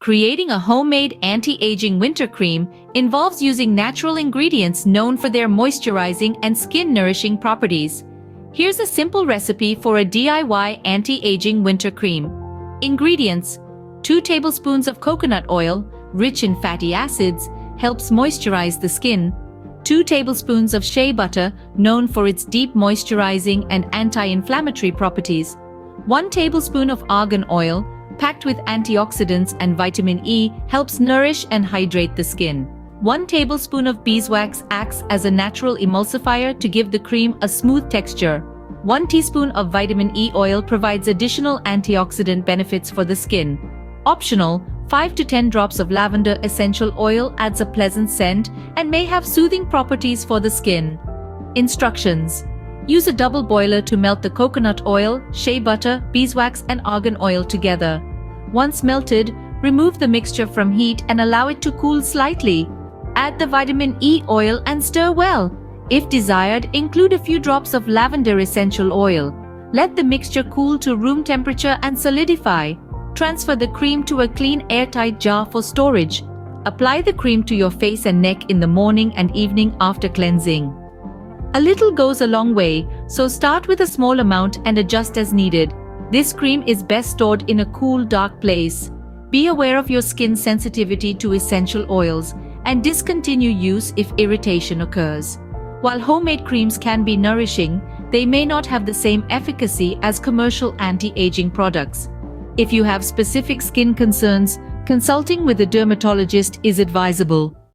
Creating a homemade anti-aging winter cream involves using natural ingredients known for their moisturizing and skin-nourishing properties. Here's a simple recipe for a DIY anti-aging winter cream. Ingredients: 2 tablespoons of coconut oil, rich in fatty acids, helps moisturize the skin. 2 tablespoons of shea butter, known for its deep moisturizing and anti-inflammatory properties. 1 tablespoon of argan oil, packed with antioxidants and vitamin E, helps nourish and hydrate the skin. 1 tablespoon of beeswax acts as a natural emulsifier to give the cream a smooth texture. 1 teaspoon of vitamin E oil provides additional antioxidant benefits for the skin. Optional, 5 to 10 drops of lavender essential oil adds a pleasant scent and may have soothing properties for the skin. Instructions: use a double boiler to melt the coconut oil, shea butter, beeswax and argan oil together. Once melted, remove the mixture from heat and allow it to cool slightly. Add the vitamin E oil and stir well. If desired, include a few drops of lavender essential oil. Let the mixture cool to room temperature and solidify. Transfer the cream to a clean airtight jar for storage. Apply the cream to your face and neck in the morning and evening after cleansing. A little goes a long way, so start with a small amount and adjust as needed. This cream is best stored in a cool, dark place. Be aware of your skin's sensitivity to essential oils and discontinue use if irritation occurs. While homemade creams can be nourishing, they may not have the same efficacy as commercial anti-aging products. If you have specific skin concerns, consulting with a dermatologist is advisable.